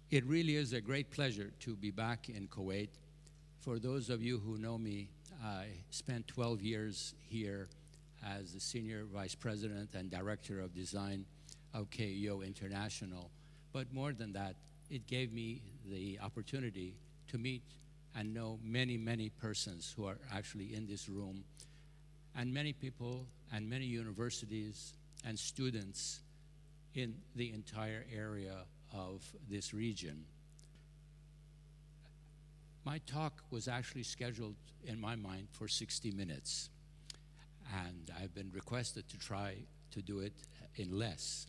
It really is a great pleasure to be back in Kuwait. For those of you who know me, I spent 12 years here as the Senior Vice President and Director of Design of KUO International. But more than that, it gave me the opportunity to meet and know many, many persons who are actually in this room, and many people and many universities and students in the entire area of this region. My talk was actually scheduled in my mind for 60 minutes, and I've been requested to try to do it in less.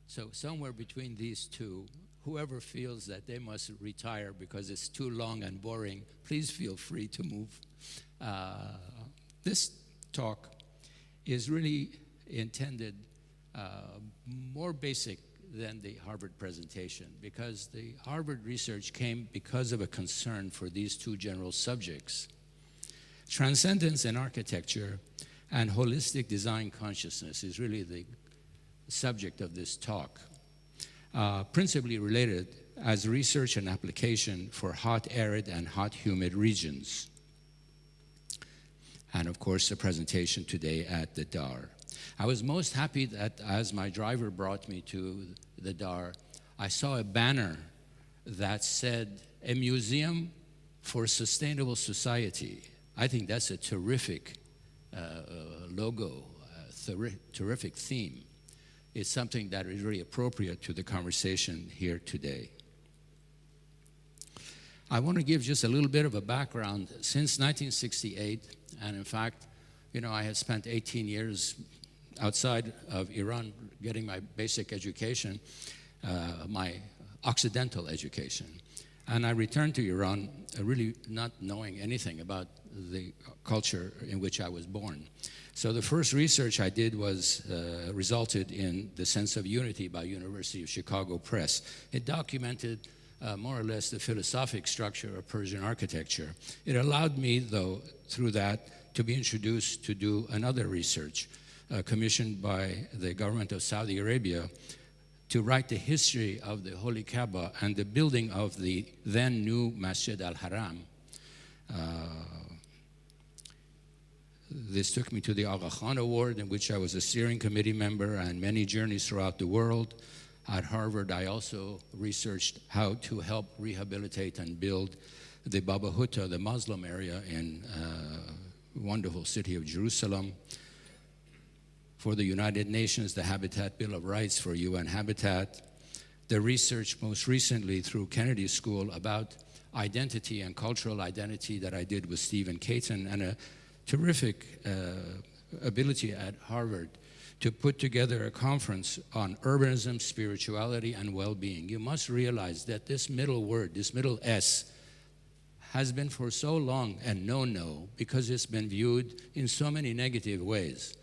So somewhere between these two, whoever feels that they must retire because it's too long and boring, please feel free to move. This talk is really intended more basic than the Harvard presentation, because the Harvard research came because of a concern for these two general subjects: transcendence in architecture and holistic design consciousness is really the subject of this talk, principally related as research and application for hot, arid, and hot, humid regions. And of course, the presentation today at the DAR. I was most happy that as my driver brought me to the DAR, I saw a banner that said, "A Museum for Sustainable Society." I think that's a terrific logo, terrific theme. It's something that is really appropriate to the conversation here today. I want to give just a little bit of a background. Since 1968, and in fact, you know, I had spent 18 years outside of Iran getting my basic education, my Occidental education. And I returned to Iran really not knowing anything about the culture in which I was born. So the first research I did was resulted in The Sense of Unity by University of Chicago Press. It documented more or less the philosophic structure of Persian architecture. It allowed me, though, through that, to be introduced to do another research commissioned by the government of Saudi Arabia to write the history of the Holy Kaaba and the building of the then new Masjid al-Haram. This took me to the Aga Khan Award, in which I was a steering committee member, and many journeys throughout the world. At Harvard, I also researched how to help rehabilitate and build the Baba Hutta, the Muslim area in wonderful city of Jerusalem. For the United Nations, the Habitat Bill of Rights for UN Habitat. The research most recently through Kennedy School about identity and cultural identity that I did with Stephen Caton, and a terrific ability at Harvard to put together a conference on urbanism, spirituality, and well-being. You must realize that this middle word, this middle S, has been for so long a no-no because it's been viewed in so many negative ways.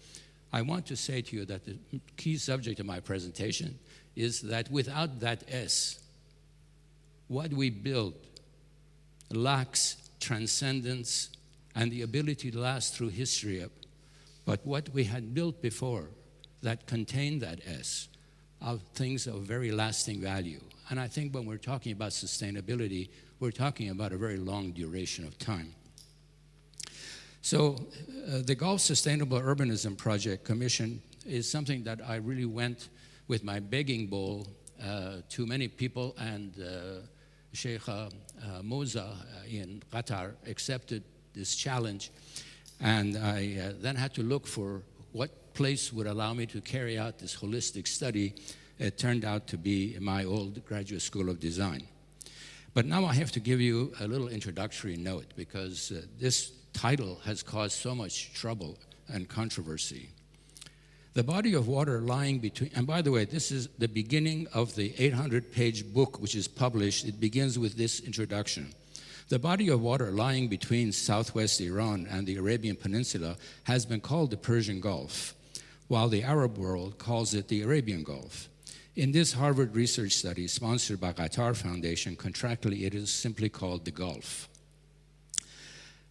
I want to say to you that the key subject of my presentation is that without that S, what we build lacks transcendence and the ability to last through history. But what we had built before that contained that S are things of very lasting value. And I think when we're talking about sustainability, we're talking about a very long duration of time. So the Gulf Sustainable Urbanism Project Commission is something that I really went with my begging bowl to many people, and Sheikh Moza in Qatar accepted this challenge, and I then had to look for what place would allow me to carry out this holistic study. It turned out to be my old graduate school of design. But now I have to give you a little introductory note, because this title has caused so much trouble and controversy. The body of water lying between, and by the way, this is the beginning of the 800-page book which is published. It begins with this introduction. The body of water lying between southwest Iran and the Arabian Peninsula has been called the Persian Gulf, while the Arab world calls it the Arabian Gulf. In this Harvard research study sponsored by Qatar Foundation, contractually it is simply called the Gulf.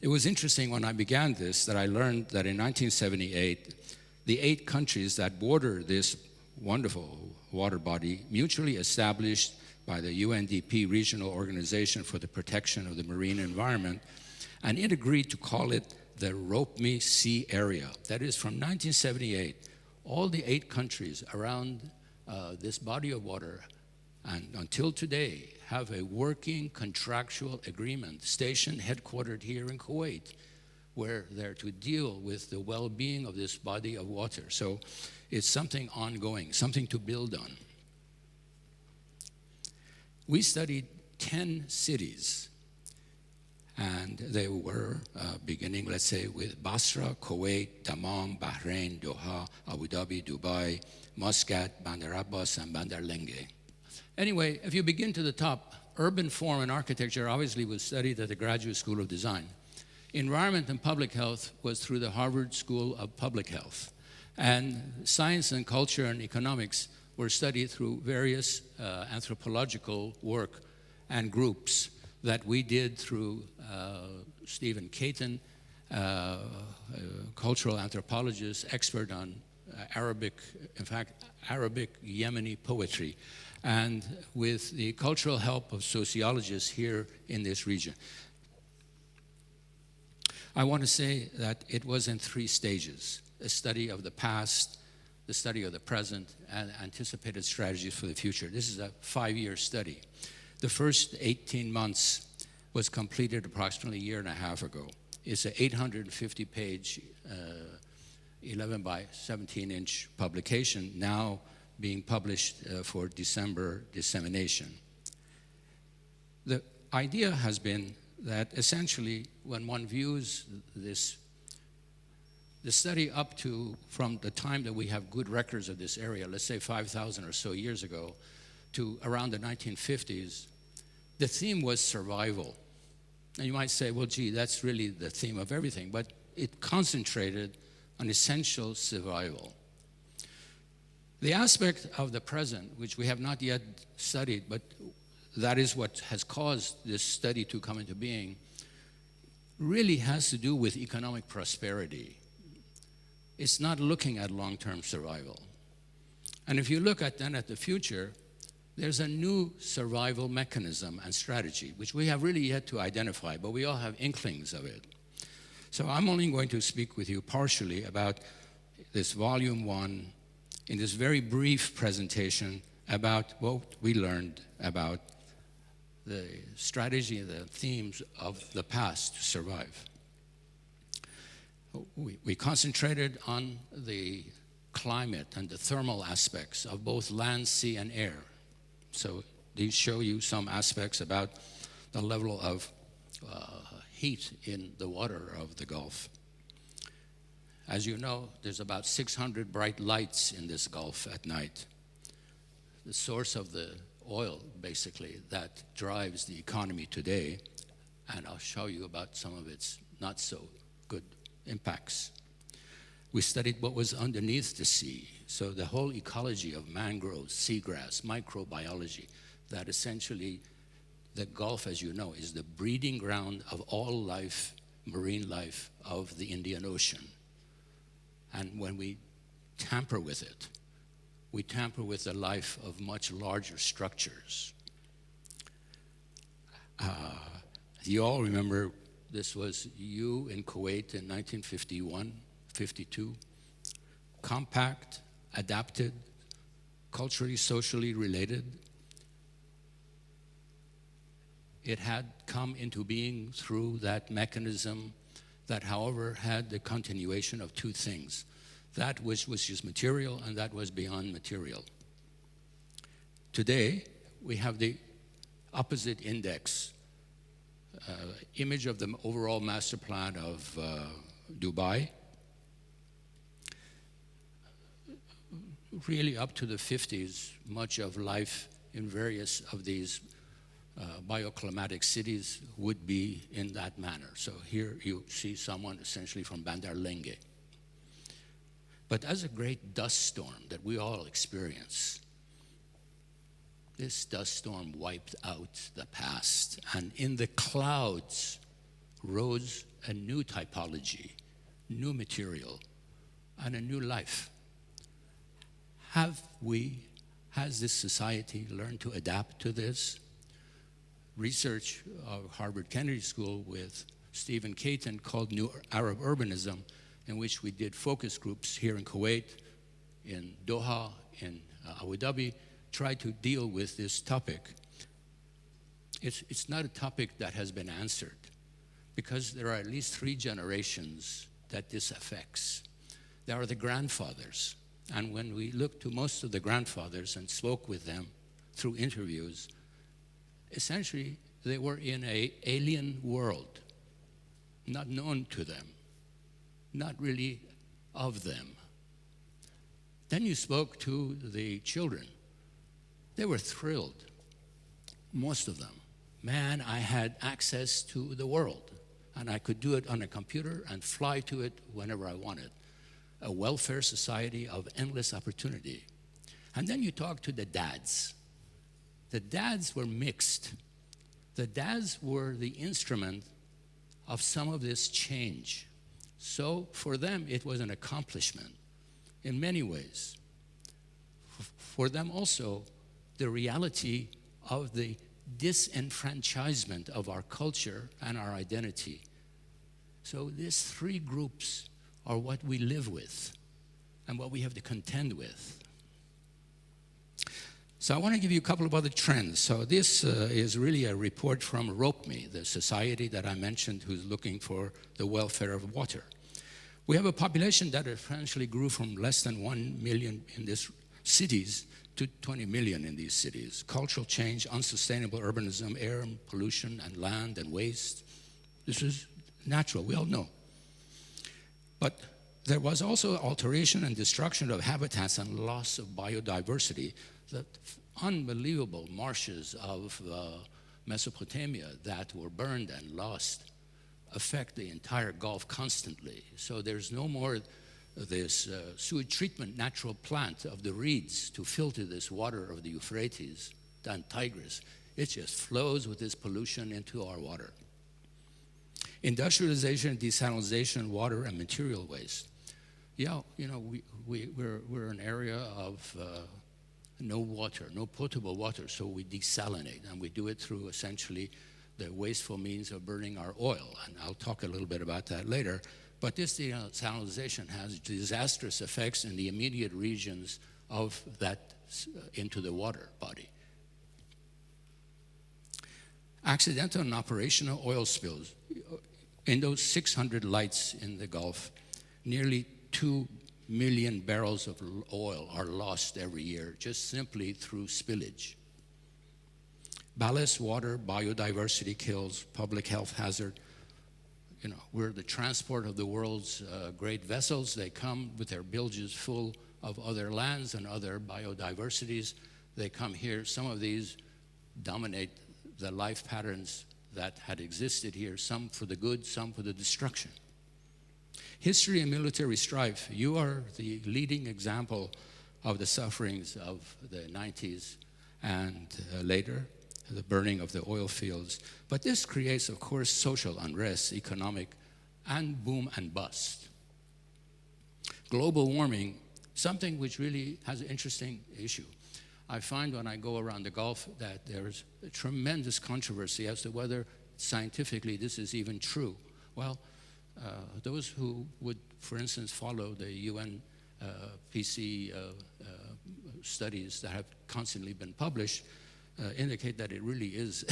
It was interesting when I began this that I learned that in 1978, the 8 countries that border this wonderful water body mutually established by the UNDP Regional Organization for the Protection of the Marine Environment, and it agreed to call it the Rope-Me Sea Area. That is, from 1978, all the 8 countries around this body of water, and until today, have a working contractual agreement, station headquartered here in Kuwait, where they're to deal with the well-being of this body of water. So it's something ongoing, something to build on. We studied 10 cities, and they were beginning, let's say, with Basra, Kuwait, Dammam, Bahrain, Doha, Abu Dhabi, Dubai, Muscat, Bandar Abbas, and Bandar Lenge. Anyway, if you begin to the top, urban form and architecture obviously was studied at the Graduate School of Design. Environment and public health was through the Harvard School of Public Health. And science and culture and economics were studied through various anthropological work and groups that we did through Stephen Caton, cultural anthropologist, expert on Arabic, in fact, Arabic Yemeni poetry, and with the cultural help of sociologists here in this region. I want to say that it was in 3 stages: a study of the past, the study of the present, and anticipated strategies for the future. This is a 5-year study. The first 18 months was completed approximately a year and a half ago. It's an 850-page, 11 by 17-inch publication, now being published for December dissemination. The idea has been that essentially when one views this, the study up to from the time that we have good records of this area, let's say 5,000 or so years ago, to around the 1950s, the theme was survival. And you might say, well, gee, that's really the theme of everything, but it concentrated on essential survival. The aspect of the present, which we have not yet studied, but that is what has caused this study to come into being, really has to do with economic prosperity. It's not looking at long-term survival. And if you look at then at the future, there's a new survival mechanism and strategy, which we have really yet to identify, but we all have inklings of it. So I'm only going to speak with you partially about this volume 1 in this very brief presentation about what we learned about the strategy and the themes of the past to survive. We concentrated on the climate and the thermal aspects of both land, sea, and air. So these show you some aspects about the level of heat in the water of the Gulf. As you know, there's about 600 bright lights in this Gulf at night. The source of the oil, basically, that drives the economy today, and I'll show you about some of its not so good impacts. We studied what was underneath the sea, so the whole ecology of mangroves, seagrass, microbiology, that essentially the Gulf, as you know, is the breeding ground of all life, marine life of the Indian Ocean. And when we tamper with it, we tamper with the life of much larger structures. You all remember this was you in Kuwait in 1951, 52. Compact, adapted, culturally, socially related. It had come into being through that mechanism that, however, had the continuation of 2 things. That which was just material and that was beyond material. Today, we have the opposite index, image of the overall master plan of Dubai. Really up to the 50s, much of life in various of these bioclimatic cities would be in that manner. So here you see someone essentially from Bandar Lenge. But as a great dust storm that we all experience, this dust storm wiped out the past, and in the clouds rose a new typology, new material, and a new life. Has this society learned to adapt to this? Research of Harvard Kennedy School with Stephen Caton called New Arab Urbanism, in which we did focus groups here in Kuwait, in Doha, in Abu Dhabi, tried to deal with this topic. It's not a topic that has been answered, because there are at least 3 generations that this affects. There are the grandfathers, and when we looked to most of the grandfathers and spoke with them through interviews, essentially they were in an alien world, not known to them, not really of them. Then you spoke to the children. They were thrilled, most of them. Man, I had access to the world, and I could do it on a computer and fly to it whenever I wanted. A welfare society of endless opportunity. And then you talk to the dads. The dads were mixed. The dads were the instrument of some of this change. So for them, it was an accomplishment in many ways. For them also, the reality of the disenfranchisement of our culture and our identity. So these 3 groups are what we live with and what we have to contend with. So I want to give you a couple of other trends. So this is really a report from ROPME, the society that I mentioned who's looking for the welfare of water. We have a population that essentially grew from less than 1 million in these cities to 20 million in these cities. Cultural change, unsustainable urbanism, air and pollution, and land and waste. This is natural, we all know. But there was also alteration and destruction of habitats and loss of biodiversity. The unbelievable marshes of Mesopotamia that were burned and lost affect the entire Gulf constantly. So there's no more this sewage treatment natural plant of the reeds to filter this water of the Euphrates and Tigris. It just flows with this pollution into our water. Industrialization, desalinization, water and material waste. Yeah, you know, we're an area of no water, no potable water, so we desalinate, and we do it through essentially the wasteful means of burning our oil, and I'll talk a little bit about that later. But this desalinization has disastrous effects in the immediate regions of that into the water body. Accidental and operational oil spills. In those 600 lights in the Gulf, nearly 2 million barrels of oil are lost every year just simply through spillage. Ballast water, biodiversity kills, public health hazard. You know, we're the transport of the world's great vessels. They come with their bilges full of other lands and other biodiversities. They come here. Some of these dominate the life patterns that had existed here, some for the good, some for the destruction. History and military strife. You are the leading example of the sufferings of the 90s and later, the burning of the oil fields. But this creates, of course, social unrest, economic, and boom and bust. Global warming, something which really has an interesting issue. I find when I go around the Gulf that there's a tremendous controversy as to whether scientifically this is even true. Well, those who would, for instance, follow the UN PC studies that have constantly been published indicate that it really is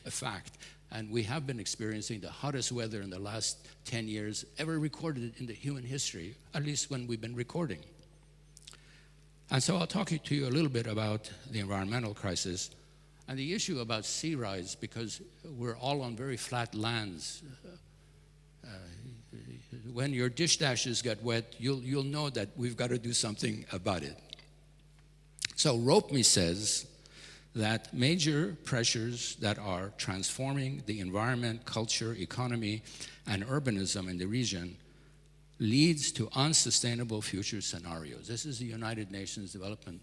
a fact. And we have been experiencing the hottest weather in the last 10 years ever recorded in the human history, at least when we've been recording. And so I'll talk to you a little bit about the environmental crisis and the issue about sea rise, because we're all on very flat lands. When your dish dashes get wet, you'll know that we've got to do something about it. So ROPME says that major pressures that are transforming the environment, culture, economy, and urbanism in the region leads to unsustainable future scenarios. This is the United Nations Development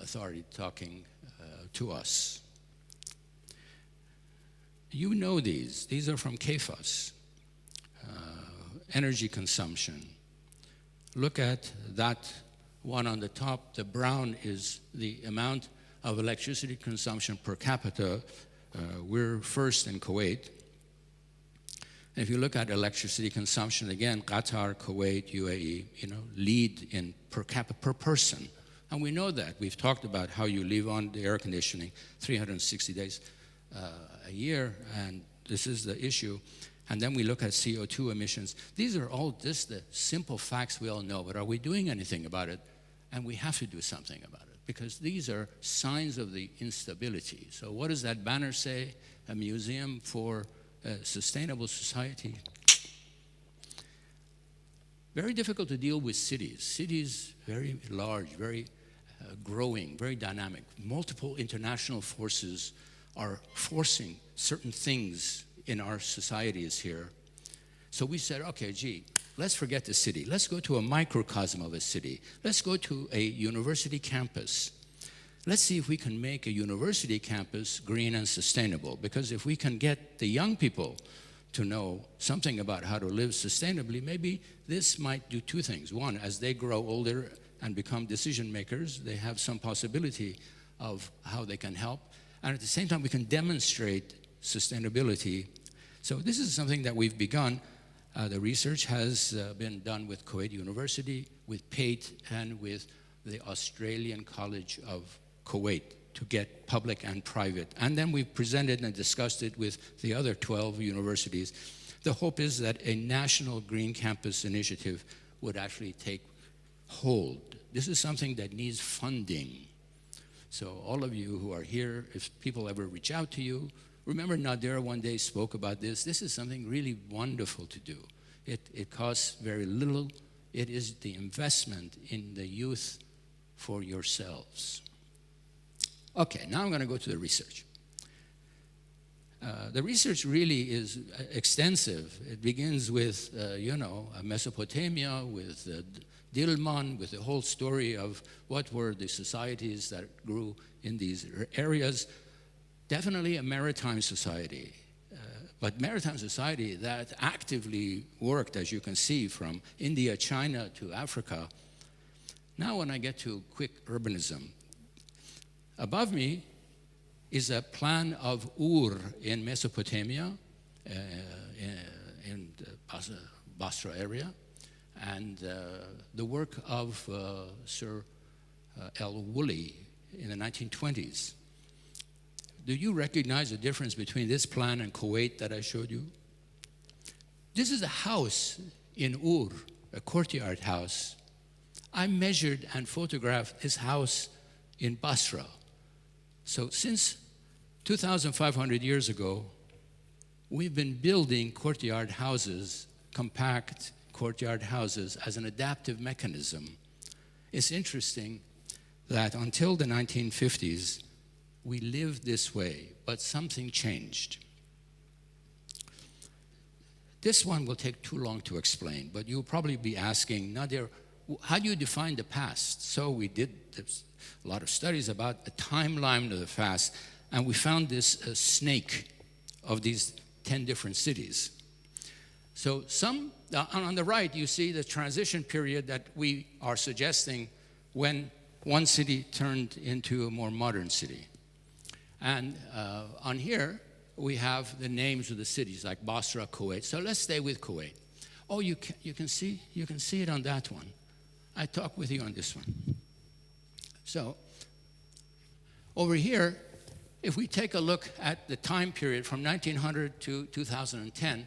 Authority talking to us. You know these. These are from KFAS. Energy consumption. Look at that one on the top. The brown is the amount of electricity consumption per capita. We're first in Kuwait. And if you look at electricity consumption, again, Qatar, Kuwait, UAE, lead in per capita, per person. And we know that. We've talked about how you leave on the air conditioning 360 days a year, and this is the issue. And then we look at CO2 emissions. These are all just the simple facts we all know, but are we doing anything about it? And we have to do something about it, because these are signs of the instability. So what does that banner say? A museum for a sustainable society. Very difficult to deal with cities. Cities, very large, very growing, very dynamic. Multiple international forces are forcing certain things in our societies here. So we said, okay, gee, let's forget the city. Let's go to a microcosm of a city. Let's go to a university campus. Let's see if we can make a university campus green and sustainable, because if we can get the young people to know something about how to live sustainably, maybe this might do two things. One, as they grow older and become decision makers, they have some possibility of how they can help. And at the same time, we can demonstrate sustainability. So this is something that we've begun. The research has been done with Kuwait University, with PATE, and with the Australian College of Kuwait to get public and private. And then we've presented and discussed it with the other 12 universities. The hope is that a national green campus initiative would actually take hold. This is something that needs funding. So all of you who are here, if people ever reach out to you, remember Nader one day spoke about this. This is something really wonderful to do. It costs very little. It is the investment in the youth for yourselves. Okay, now I'm going to go to the research. The research really is extensive. It begins with, Mesopotamia, with Dilman, with the whole story of what were the societies that grew in these areas. Definitely a maritime society, but maritime society that actively worked, as you can see, from India, China to Africa. Now when I get to quick urbanism, above me is a plan of Ur in Mesopotamia, in the Basra area, and the work of Sir al-Wuli in the 1920s. Do you recognize the difference between this plan and Kuwait that I showed you? This is a house in Ur, a courtyard house. I measured and photographed this house in Basra. So since 2,500 years ago, we've been building courtyard houses, compact courtyard houses, as an adaptive mechanism. It's interesting that until the 1950s, we lived this way, but something changed. This one will take too long to explain, but you'll probably be asking, Nader, how do you define the past? So we did a lot of studies about the timeline of the past, and we found this snake of these 10 different cities. So on the right, you see the transition period that we are suggesting when one city turned into a more modern city. And on here, we have the names of the cities, like Basra, Kuwait. So let's stay with Kuwait. Oh, you can see it on that one. I talk with you on this one. So over here, if we take a look at the time period from 1900 to 2010,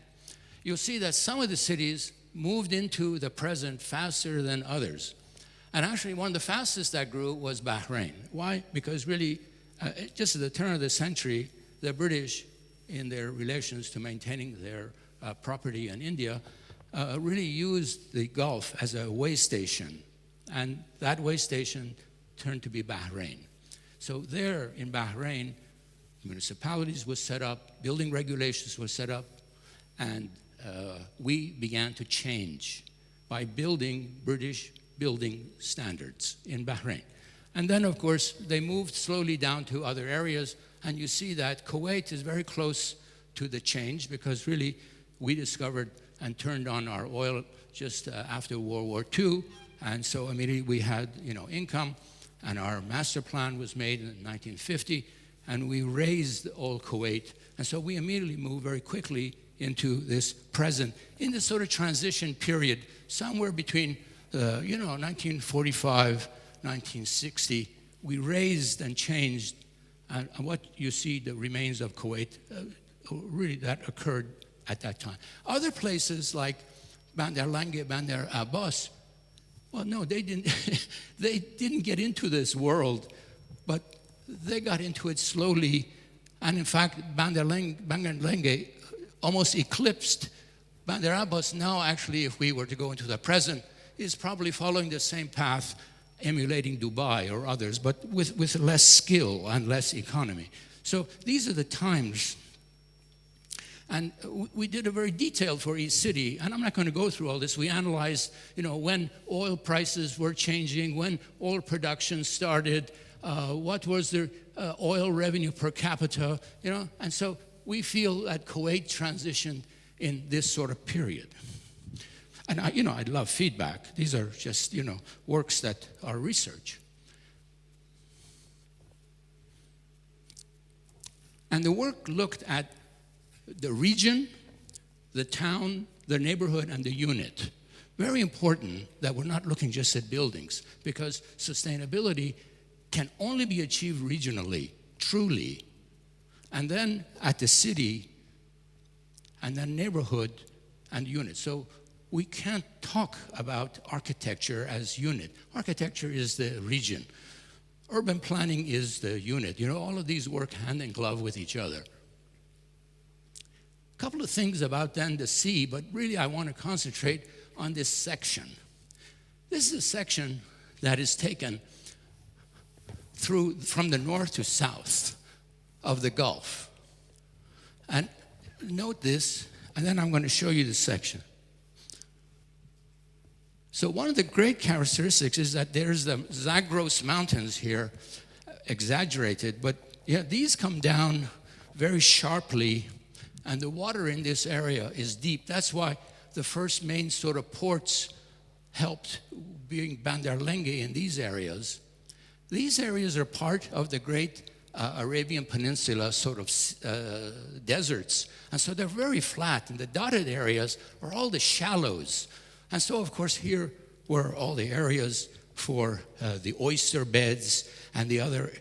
you'll see that some of the cities moved into the present faster than others. And actually, one of the fastest that grew was Bahrain. Why? Because really, just at the turn of the century, the British, in their relations to maintaining their property in India, really used the Gulf as a way station. And that way station turned to be Bahrain. So there in Bahrain, municipalities were set up, building regulations were set up, and we began to change by building British building standards in Bahrain. And then, of course, they moved slowly down to other areas, and you see that Kuwait is very close to the change because really we discovered and turned on our oil just after World War II, and so immediately we had income, and our master plan was made in 1950, and we raised all Kuwait, and so we immediately moved very quickly into this present, in this sort of transition period, somewhere between 1945, 1960, we raised and changed, and what you see, the remains of Kuwait, really that occurred at that time. Other places like Bandar Lange, Bandar Abbas, well, no, they didn't, they didn't get into this world, but they got into it slowly, and in fact, Bandar Lange almost eclipsed Bandar Abbas. Now, actually, if we were to go into the present, is probably following the same path, emulating Dubai or others, but with less skill and less economy. So these are the times. And we did a very detailed for each city, and I'm not going to go through all this. We analyzed, when oil prices were changing, when oil production started, what was the oil revenue per capita, and so we feel that Kuwait transitioned in this sort of period. And I love feedback. These are just, works that are research. And the work looked at the region, the town, the neighborhood, and the unit. Very important that we're not looking just at buildings, because sustainability can only be achieved regionally, truly, and then at the city, and then neighborhood and unit. So we can't talk about architecture as unit. Architecture is the region. Urban planning is the unit. All of these work hand in glove with each other. A couple of things about then the sea, but really I want to concentrate on this section. This is a section that is taken from the north to south of the Gulf. And note this, and then I'm going to show you the section. So one of the great characteristics is that there's the Zagros Mountains here, exaggerated, but these come down very sharply, and the water in this area is deep. That's why the first main sort of ports helped being Bandar Lange in these areas. These areas are part of the great Arabian Peninsula sort of deserts, and so they're very flat, and the dotted areas are all the shallows. And so, of course, here were all the areas for the oyster beds and the other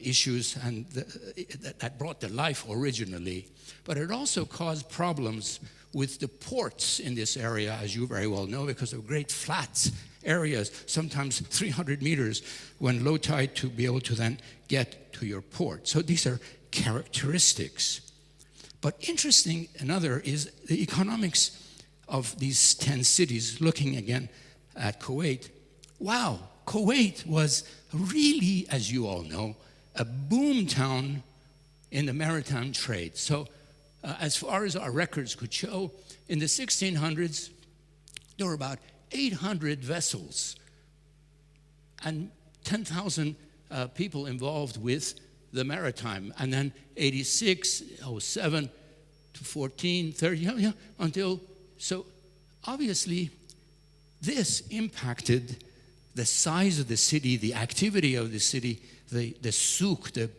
issues and that brought to life originally. But it also caused problems with the ports in this area, as you very well know, because of great flats areas, sometimes 300 meters when low tide, to be able to then get to your port. So these are characteristics. But interesting, another is the economics of these 10 cities, looking again at Kuwait. Wow, Kuwait was really, as you all know, a boom town in the maritime trade. So as far as our records could show, in the 1600s, there were about 800 vessels and 10,000 people involved with the maritime. And then 86, 07 to 14, 30, until, so obviously this impacted the size of the city, the activity of the city, the souk, the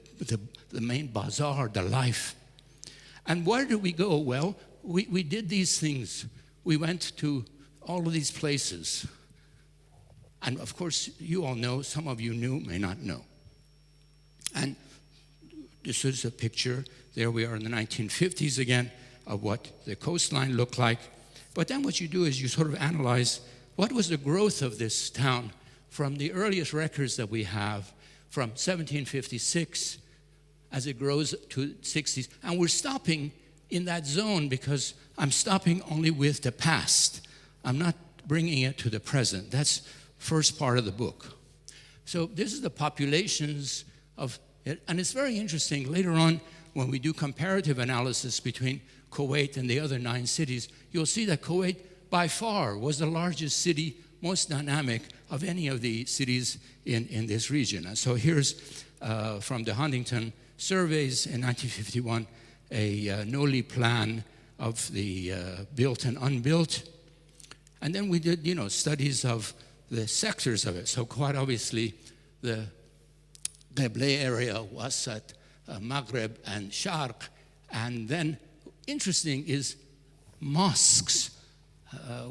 main bazaar, the life. And where did we go? Well, we did these things. We went to all of these places. And of course, you all know, some of you knew, may not know. And this is a picture, there we are in the 1950s again, of what the coastline looked like. But then what you do is you sort of analyze what was the growth of this town from the earliest records that we have from 1756 as it grows to 60s. And we're stopping in that zone because I'm stopping only with the past. I'm not bringing it to the present. That's first part of the book. So this is the populations of it. And it's very interesting. Later on, when we do comparative analysis between Kuwait and the other 9 cities, you'll see that Kuwait, by far, was the largest city, most dynamic of any of the cities in this region. And so here's from the Huntington surveys in 1951, a Noli plan of the built and unbuilt. And then we did, studies of the sectors of it. So quite obviously, the Qibla area, Wasat, Maghreb, and Sharq. And then, interesting is mosques.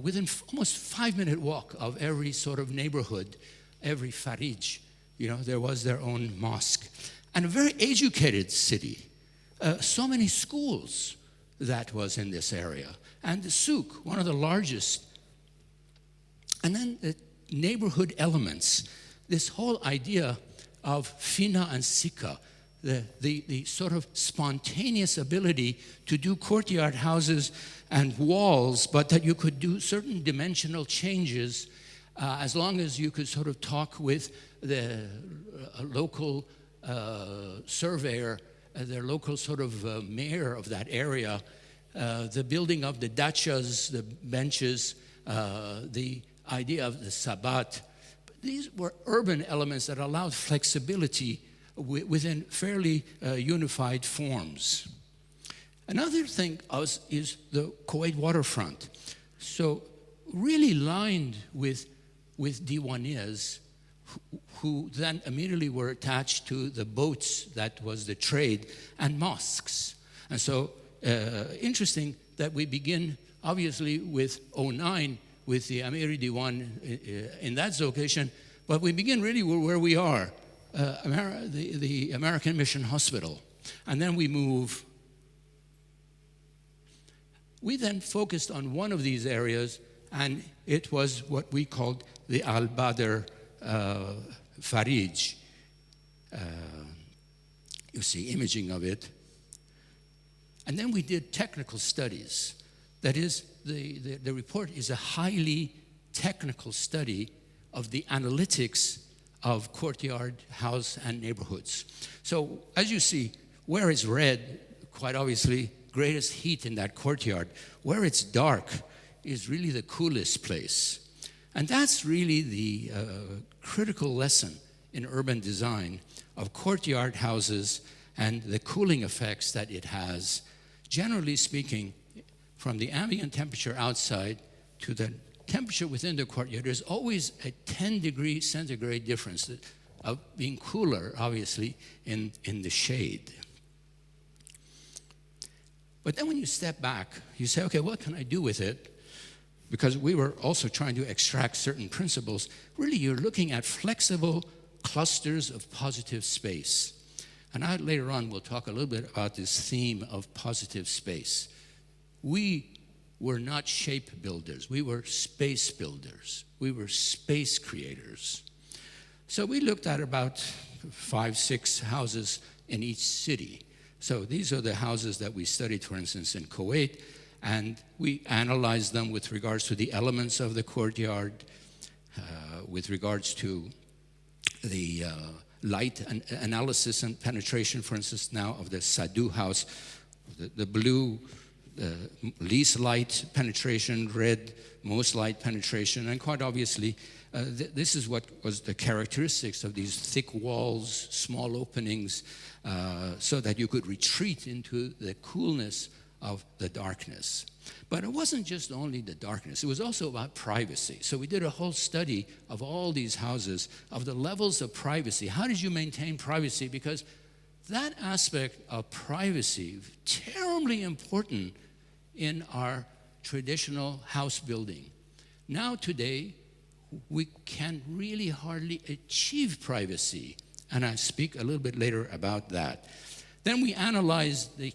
Within almost 5-minute walk of every sort of neighborhood, every farij, there was their own mosque. And a very educated city. So many schools that was in this area. And the souk, one of the largest. And then the neighborhood elements, this whole idea of fina and sika, the sort of spontaneous ability to do courtyard houses and walls, but that you could do certain dimensional changes as long as you could sort of talk with the local surveyor, their local sort of mayor of that area, the building of the dachas, the benches, the idea of the sabat. These were urban elements that allowed flexibility within fairly unified forms. Another thing is the Kuwait waterfront. So really lined with diwaniyas who then immediately were attached to the boats that was the trade and mosques. And so interesting that we begin obviously with 09 with the Amiri Diwan in that location, but we begin really where we are, the American Mission Hospital. And then we move. We then focused on one of these areas, and it was what we called the Al-Badr Farij. You see imaging of it. And then we did technical studies. That is, the report is a highly technical study of the analytics of courtyard, house, and neighborhoods. So as you see, where it's red, quite obviously, greatest heat in that courtyard. Where it's dark is really the coolest place. And that's really the critical lesson in urban design of courtyard houses and the cooling effects that it has. Generally speaking, from the ambient temperature outside to the temperature within the courtyard, there's always a 10-degree centigrade difference of being cooler, obviously, in the shade. But then when you step back, you say, okay, what can I do with it? Because we were also trying to extract certain principles. Really, you're looking at flexible clusters of positive space. And later on, we'll talk a little bit about this theme of positive space. We were not shape builders. We were space builders. We were space creators. So we looked at about 5, 6 houses in each city. So these are the houses that we studied, for instance, in Kuwait, and we analyzed them with regards to the elements of the courtyard, with regards to the light and analysis and penetration, for instance, now of the Sadu house, the blue, least light penetration, red, most light penetration, and quite obviously, this is what was the characteristics of these thick walls, small openings, so that you could retreat into the coolness of the darkness. But it wasn't just only the darkness, it was also about privacy. So we did a whole study of all these houses, of the levels of privacy. How did you maintain privacy? Because that aspect of privacy is terribly important in our traditional house building. Now today, we can really hardly achieve privacy. And I speak a little bit later about that. Then we analyzed the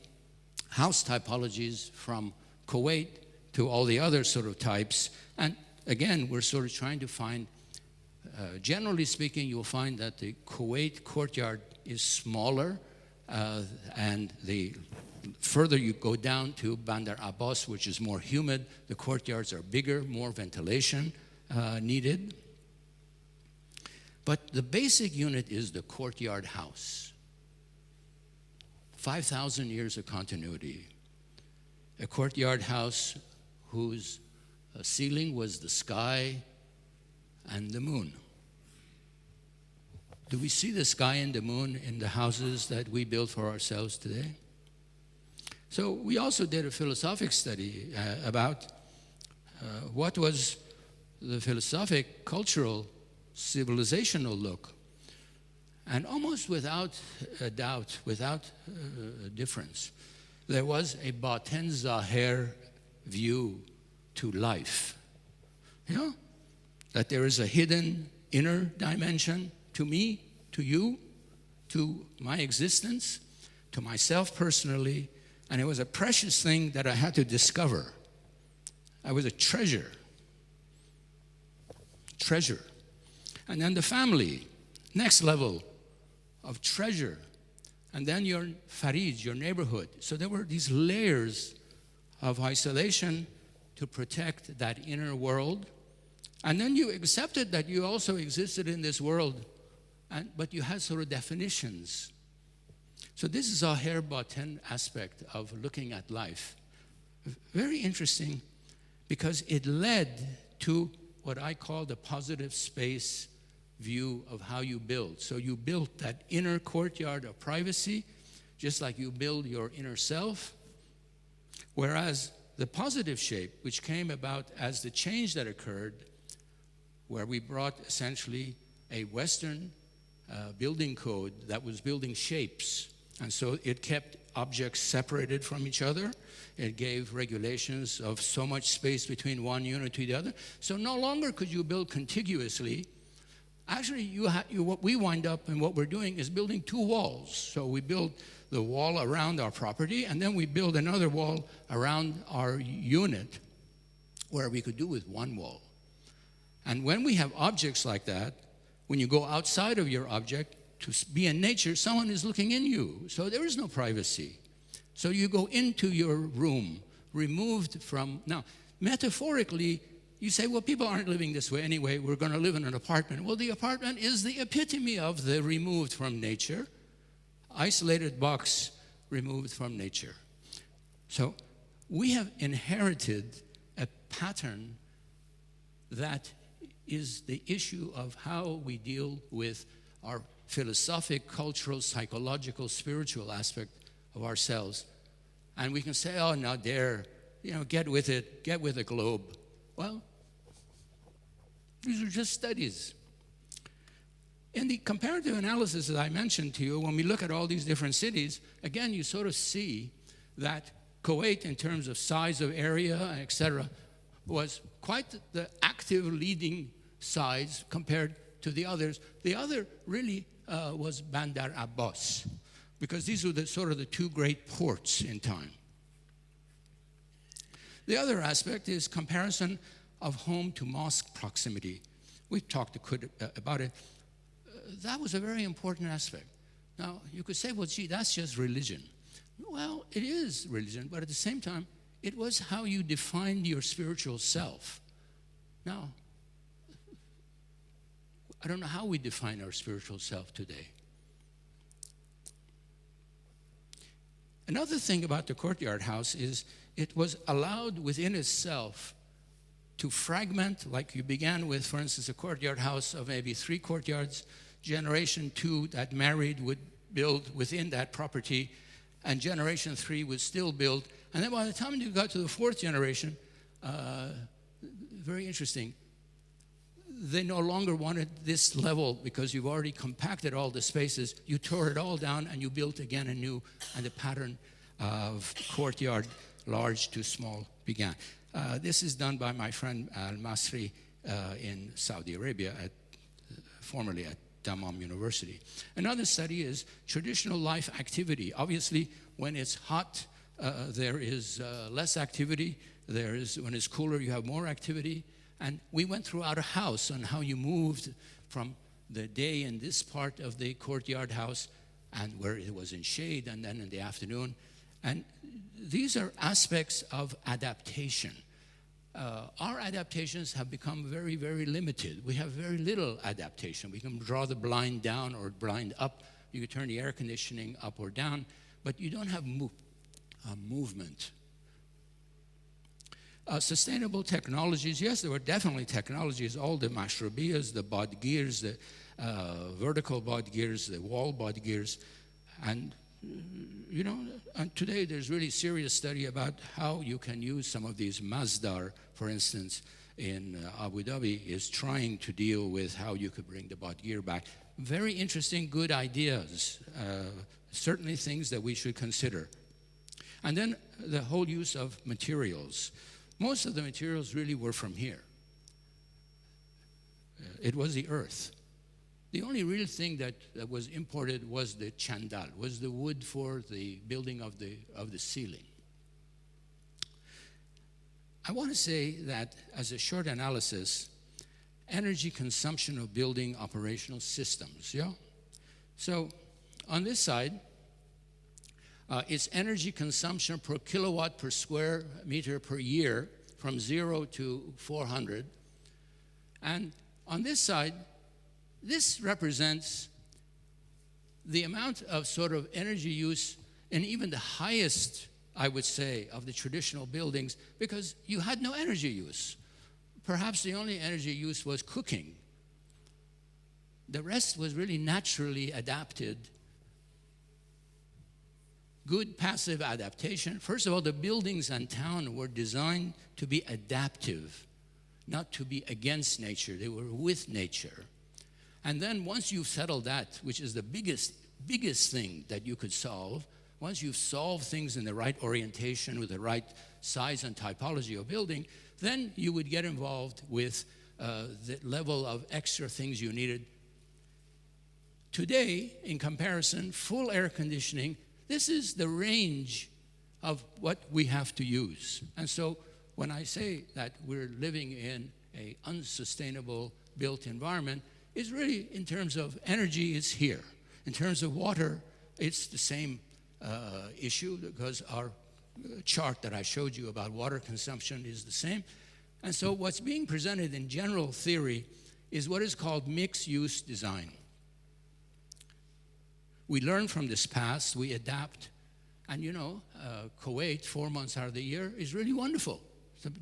house typologies from Kuwait to all the other sort of types. And again, we're sort of trying to find, generally speaking, you'll find that the Kuwait courtyard is smaller, and the further you go down to Bandar Abbas, which is more humid, the courtyards are bigger, more ventilation needed. But the basic unit is the courtyard house. 5,000 years of continuity. A courtyard house whose ceiling was the sky and the moon. Do we see the sky and the moon in the houses that we build for ourselves today? So we also did a philosophic study about what was the philosophic, cultural, civilizational look. And almost without a doubt, without a difference, there was a Baten Zahir view to life. You know, that there is a hidden inner dimension to me, to you, to my existence, to myself personally, and it was a precious thing that I had to discover. I was a treasure. Treasure. And then the family, next level of treasure. And then your farid, your neighborhood. So there were these layers of isolation to protect that inner world. And then you accepted that you also existed in this world, but you had sort of definitions. So this is a Zahir Baten aspect of looking at life. Very interesting, because it led to what I call the positive space view of how you build. So you built that inner courtyard of privacy, just like you build your inner self. Whereas the positive shape, which came about as the change that occurred, where we brought essentially a Western building code that was building shapes. And so it kept objects separated from each other. It gave regulations of so much space between one unit to the other. So no longer could you build contiguously. Actually, what we wind up and what we're doing is building two walls. So we build the wall around our property, and then we build another wall around our unit where we could do with one wall. And when we have objects like that, when you go outside of your object to be in nature, someone is looking in you. So there is no privacy. So you go into your room, removed from, now, metaphorically, you say, well, people aren't living this way anyway. We're going to live in an apartment. Well, the apartment is the epitome of the removed from nature, isolated box removed from nature. So we have inherited a pattern that is the issue of how we deal with our philosophic, cultural, psychological, spiritual aspect of ourselves. And we can say, oh, now there, get with it, get with the globe. Well, these are just studies. In the comparative analysis that I mentioned to you, when we look at all these different cities, again, you sort of see that Kuwait, in terms of size of area, etc., was quite the active leading size compared to the others. The other really was Bandar Abbas, because these were sort of the two great ports in time. The other aspect is comparison of home to mosque proximity. We've talked about it. That was a very important aspect. Now, you could say, well, gee, that's just religion. Well, it is religion, but at the same time, it was how you defined your spiritual self. Now, I don't know how we define our spiritual self today. Another thing about the courtyard house is it was allowed within itself to fragment, like you began with, for instance, a courtyard house of maybe 3 courtyards. Generation 2 that married would build within that property, and generation 3 would still build. And then by the time you got to the 4th generation, very interesting, they no longer wanted this level because you've already compacted all the spaces. You tore it all down and you built again anew, and the pattern of courtyard, large to small, began. This is done by my friend Al-Masri in Saudi Arabia, formerly at Dammam University. Another study is traditional life activity. Obviously, when it's hot, there is less activity. When it's cooler, you have more activity. And we went throughout a house on how you moved from the day in this part of the courtyard house and where it was in shade, and then in the afternoon. And these are aspects of adaptation. our adaptations have become very, very limited. We have very little adaptation. We can draw the blind down or blind up. You can turn the air conditioning up or down, but you don't have movement. Sustainable technologies, yes, there were definitely technologies, all the mashrubiyas, the bod gears, the vertical bod gears, the wall bod gears, and you know, and today there's really serious study about how you can use some of these. Masdar, for instance, in Abu Dhabi, is trying to deal with how you could bring the bod gear back. Very interesting, good ideas, certainly things that we should consider. And then the whole use of materials. Most of the materials really were from here. It was the earth. The only real thing that was imported was the chandal, was the wood for the building of the ceiling. I want to say that as a short analysis, energy consumption of building operational systems, yeah? So on this side, it's energy consumption per kilowatt per square meter per year from 0 to 400. And on this side, this represents the amount of sort of energy use in even the highest, I would say, of the traditional buildings, because you had no energy use. Perhaps the only energy use was cooking. The rest was really naturally adapted. Good passive adaptation. First of all, the buildings and town were designed to be adaptive, not to be against nature. They were with nature. And then once you've settled that, which is the biggest thing that you could solve, once you've solved things in the right orientation with the right size and typology of building, then you would get involved with the level of extra things you needed. Today, in comparison, full air conditioning, this is the range of what we have to use. And so when I say that we're living in an unsustainable built environment, it's really, in terms of energy, it's here. In terms of water, it's the same issue, because our chart that I showed you about water consumption is the same. And so what's being presented in general theory is what is called mixed-use design. We learn from this past, we adapt, and you know, Kuwait, 4 months out of the year, is really wonderful.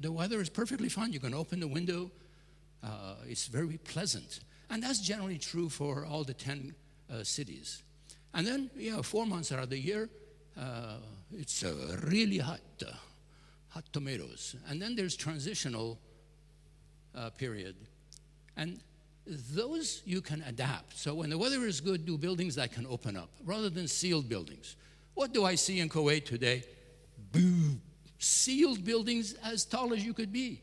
The weather is perfectly fine. You can open the window. It's very pleasant. And that's generally true for all the 10 cities. And then, 4 months out of the year, it's really hot tomatoes. And then there's transitional period. And those you can adapt. So when the weather is good, do buildings that can open up, rather than sealed buildings. What do I see in Kuwait today? Boom! Sealed buildings as tall as you could be.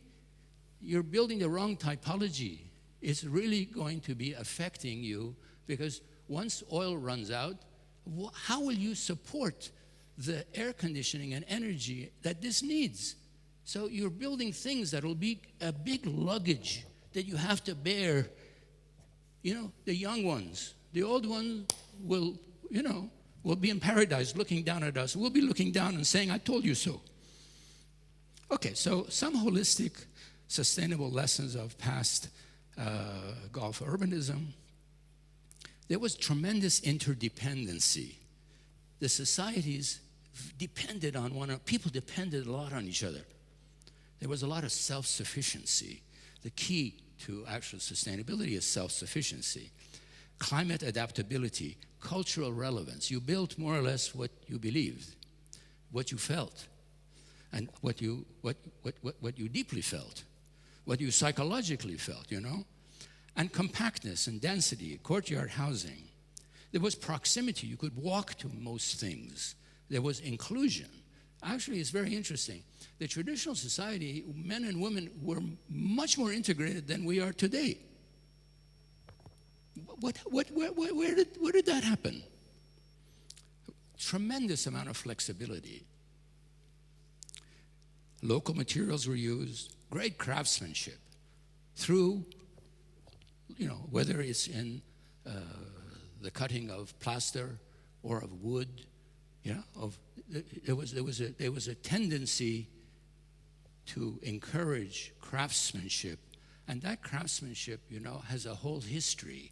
You're building the wrong typology. It's really going to be affecting you, because once oil runs out, how will you support the air conditioning and energy that this needs? So you're building things that will be a big luggage that you have to bear. You know, the young ones, the old ones will be in paradise looking down at us. We'll be looking down and saying, I told you so. Okay, so some holistic, sustainable lessons of past Gulf urbanism. There was tremendous interdependency. The societies depended on one another. People depended a lot on each other. There was a lot of self-sufficiency. The key to actual sustainability is self-sufficiency. Climate adaptability, cultural relevance. You built more or less what you believed, what you felt, and what you deeply felt, what you psychologically felt, and compactness and density, courtyard housing. There was proximity. You could walk to most things. There was inclusion. Actually, it's very interesting. The traditional society, men and women were much more integrated than we are today. Where did that happen? Tremendous amount of flexibility. Local materials were used, great craftsmanship through, whether it's in the cutting of plaster or of wood, there was a tendency to encourage craftsmanship. And that craftsmanship, you know, has a whole history.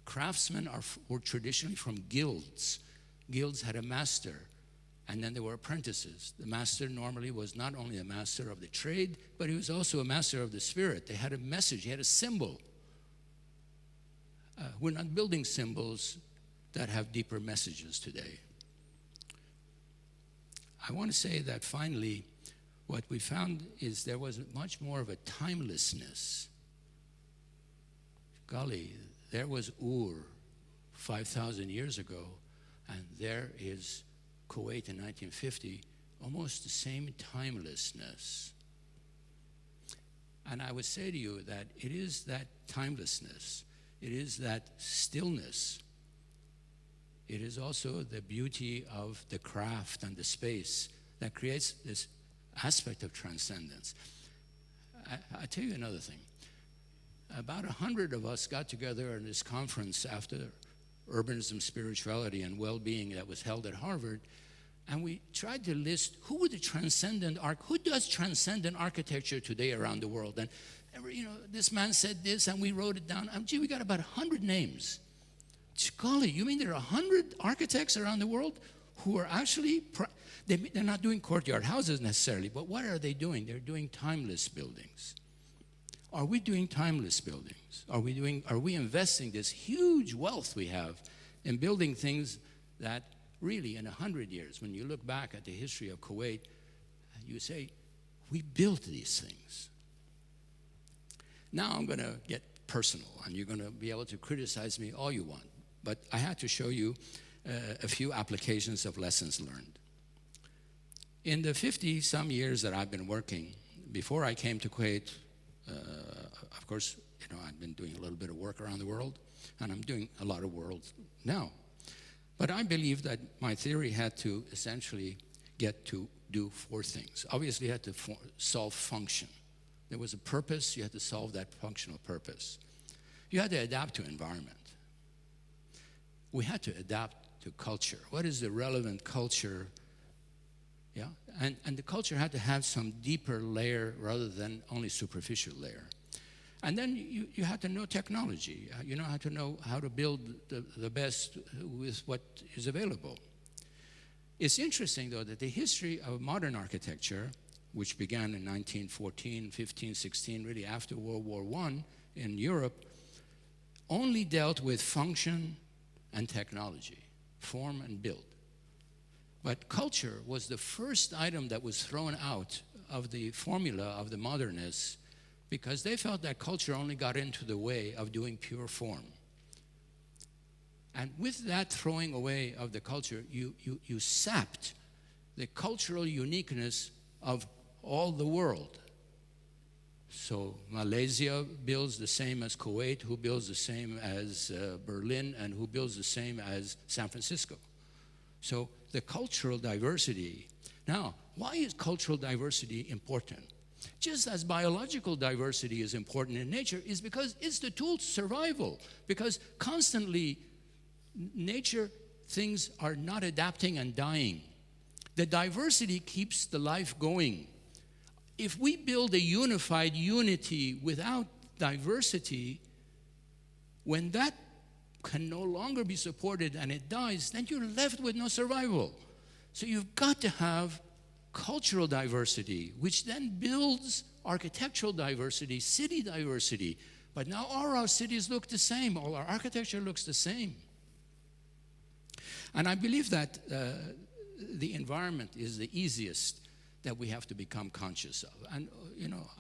Craftsmen were traditionally from guilds. Guilds had a master, and then there were apprentices. The master normally was not only a master of the trade, but he was also a master of the spirit. They had a message, he had a symbol. We're not building symbols that have deeper messages today. I want to say that finally, what we found is there was much more of a timelessness. Golly, there was Ur 5,000 years ago, and there is Kuwait in 1950, almost the same timelessness. And I would say to you that it is that timelessness, it is that stillness, it is also the beauty of the craft and the space that creates this aspect of transcendence. I'll tell you another thing. About 100 of us got together in this conference after Urbanism, Spirituality, and Well-Being that was held at Harvard, and we tried to list who does transcendent architecture today around the world. And you know, this man said this, and we wrote it down. Gee, we got about 100 names. Golly, you mean there are 100 architects around the world who are actually, they're not doing courtyard houses necessarily, but what are they doing? They're doing timeless buildings. Are we doing timeless buildings? Are we investing this huge wealth we have in building things that really in 100 years, when you look back at the history of Kuwait, you say, we built these things. Now I'm going to get personal, and you're going to be able to criticize me all you want. But I had to show you a few applications of lessons learned. In the 50-some years that I've been working, before I came to Kuwait, of course, you know, I've been doing a little bit of work around the world, and I'm doing a lot of world now. But I believe that my theory had to essentially get to do 4 things. Obviously, you had to solve function. There was a purpose, you had to solve that functional purpose. You had to adapt to environment. We had to adapt to culture. What is the relevant culture? Yeah, and the culture had to have some deeper layer rather than only superficial layer. And then you had to know technology. You had to know how to build the best with what is available. It's interesting, though, that the history of modern architecture, which began in 1914, 15, 16, really after World War I in Europe, only dealt with function and technology, form and build. But culture was the first item that was thrown out of the formula of the modernists because they felt that culture only got into the way of doing pure form. And with that throwing away of the culture, you sapped the cultural uniqueness of all the world. So Malaysia builds the same as Kuwait, who builds the same as Berlin, and who builds the same as San Francisco. So the cultural diversity. Now, why is cultural diversity important? Just as biological diversity is important in nature, is because it's the tool to survival. Because constantly, nature, things are not adapting and dying. The diversity keeps the life going. If we build a unified unity without diversity, when that can no longer be supported and it dies, then you're left with no survival. So you've got to have cultural diversity, which then builds architectural diversity, city diversity. But now all our cities look the same, all our architecture looks the same. And I believe that the environment is the easiest that we have to become conscious of. And,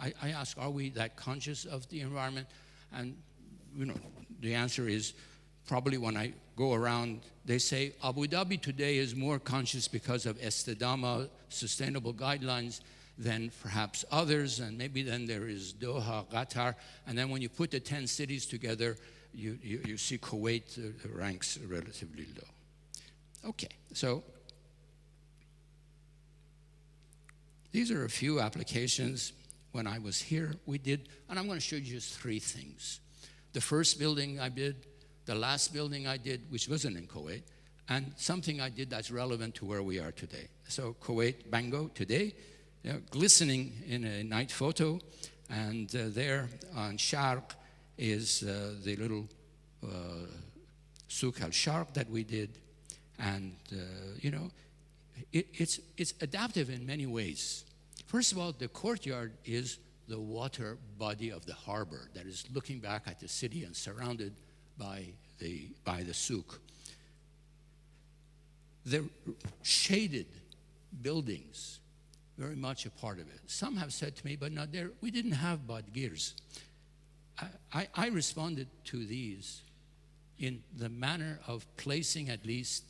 I ask, are we that conscious of the environment? And, the answer is probably when I go around, they say Abu Dhabi today is more conscious because of Estidama sustainable guidelines than perhaps others, and maybe then there is Doha, Qatar, and then when you put the 10 cities together, you see Kuwait ranks relatively low. Okay, so these are a few applications. When I was here, we did, and I'm going to show you just 3 things. The first building I did, the last building I did, which wasn't in Kuwait, and something I did that's relevant to where we are today. So Kuwait, Bango, today, glistening in a night photo. And there on Sharq is the little Souk al-Sharq that we did. And, it's adaptive in many ways. First of all, the courtyard is the water body of the harbor that is looking back at the city and surrounded by the souk. The shaded buildings, very much a part of it. Some have said to me, but not there, we didn't have badgirs. I responded to these in the manner of placing at least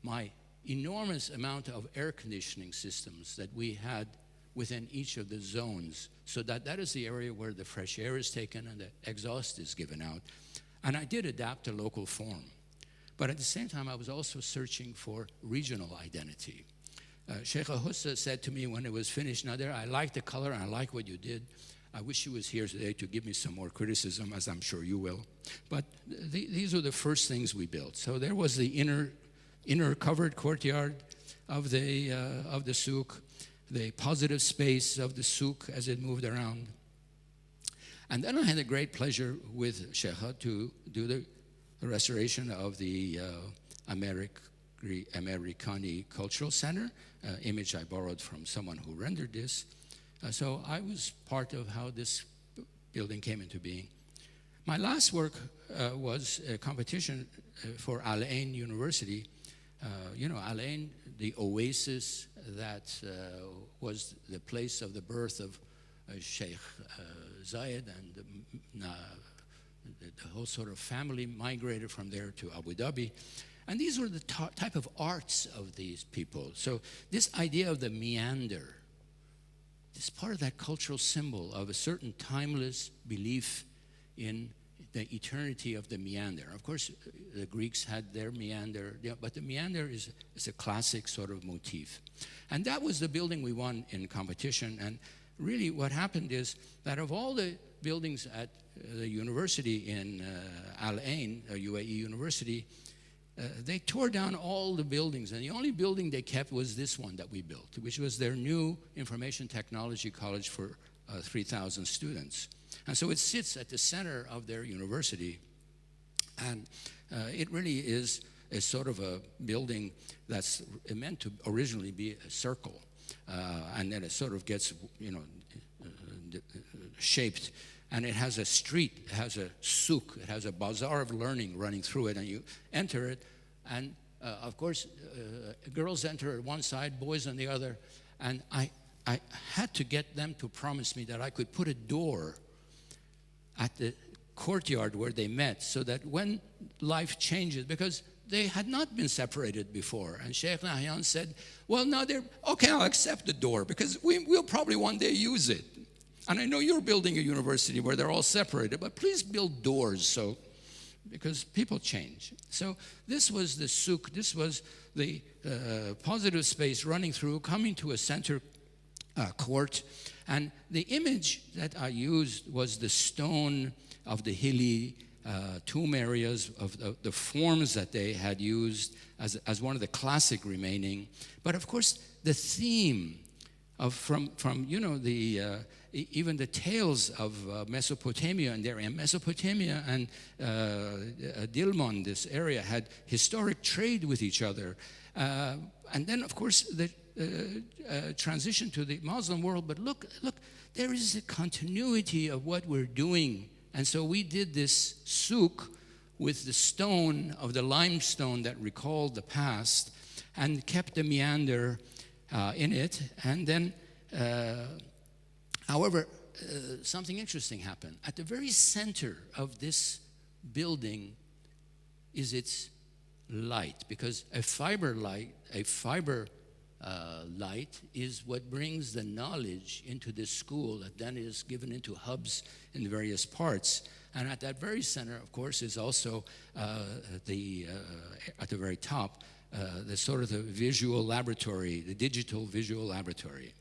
my enormous amount of air conditioning systems that we had within each of the zones, so that is the area where the fresh air is taken and the exhaust is given out. And I did adapt to local form. But at the same time, I was also searching for regional identity. Sheikh Hussa said to me when it was finished, Nader, I like the color and I like what you did. I wish you was here today to give me some more criticism, as I'm sure you will. But these were the first things we built. So there was the inner covered courtyard of the souk, the positive space of the souk as it moved around. And then I had the great pleasure with Sheikha to do the restoration of the Americani Cultural Center, image I borrowed from someone who rendered this. So I was part of how this building came into being. My last work was a competition for Al Ain University. Al Ain, the oasis that was the place of the birth of Sheikh Zayed, and the whole sort of family migrated from there to Abu Dhabi. And these were the type of arts of these people. So this idea of the meander is part of that cultural symbol of a certain timeless belief in the eternity of the meander. Of course, the Greeks had their meander, but the meander is a classic sort of motif. And that was the building we won in competition. And really what happened is that of all the buildings at the university in Al Ain, UAE University, they tore down all the buildings, and the only building they kept was this one that we built, which was their new information technology college for 3,000 students. And so it sits at the center of their university, and it really is a sort of a building that's meant to originally be a circle, and then it sort of gets, shaped. And it has a street, it has a souk, it has a bazaar of learning running through it, and you enter it, and of course, girls enter at one side, boys on the other, and I had to get them to promise me that I could put a door at the courtyard where they met, so that when life changes, because they had not been separated before, and Sheikh Nahyan said, well, now okay, I'll accept the door, because we'll probably one day use it. And I know you're building a university where they're all separated, but please build doors, because people change. So this was the souk, this was the positive space running through, coming to a center court. And the image that I used was the stone of the hilly tomb areas, of the forms that they had used as one of the classic remaining. But of course, the theme of from even the tales of Mesopotamia and area. Mesopotamia and Dilmun, this area, had historic trade with each other. And then, of course, the transition to the Muslim world. But look, there is a continuity of what we're doing. And so we did this souk with the stone of the limestone that recalled the past and kept the meander in it. And then, however, something interesting happened. At the very center of this building is its light, because a fiber light is what brings the knowledge into this school that then is given into hubs in the various parts. And at that very center, of course, is also at the very top, the sort of the visual laboratory, the digital visual laboratory.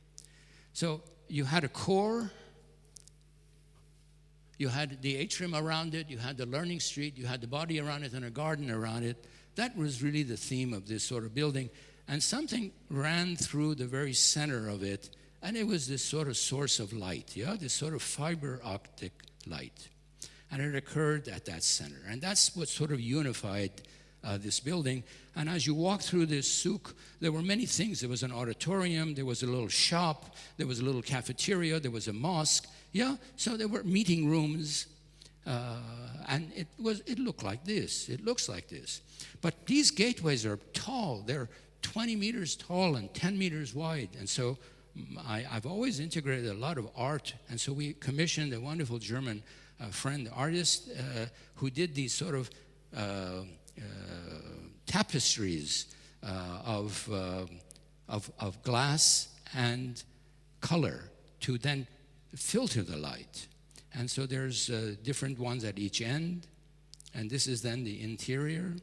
So you had a core, you had the atrium around it, you had the learning street, you had the body around it, and a garden around it. That was really the theme of this sort of building. And something ran through the very center of it and it was this sort of source of light, yeah, this sort of fiber optic light. And it occurred at that center. And that's what sort of unified this building. And as you walk through this souk, there were many things. There was an auditorium, there was a little shop, there was a little cafeteria, there was a mosque. Yeah, so there were meeting rooms. And it looked like this. It looks like this. But these gateways are tall. They're 20 meters tall and 10 meters wide. And so I've always integrated a lot of art. And so we commissioned a wonderful German friend, artist, who did these sort of tapestries of glass and color to then filter the light. And so there's different ones at each end, and this is then the interior.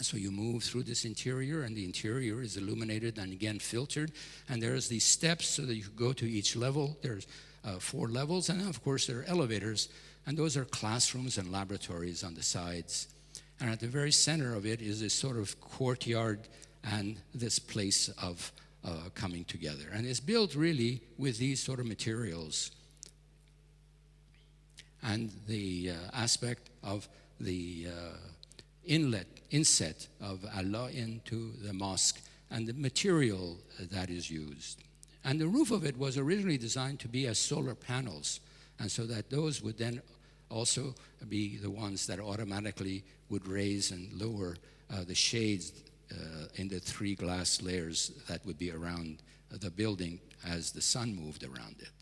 So you move through this interior, and the interior is illuminated and again filtered, and there's these steps so that you go to each level. There's 4 levels, and of course there are elevators, and those are classrooms and laboratories on the sides. And at the very center of it is this sort of courtyard and this place of coming together. And it's built really with these sort of materials. And the aspect of the inset of Allah into the mosque and the material that is used. And the roof of it was originally designed to be as solar panels, and so that those would then also be the ones that automatically would raise and lower the shades in the 3 glass layers that would be around the building as the sun moved around it.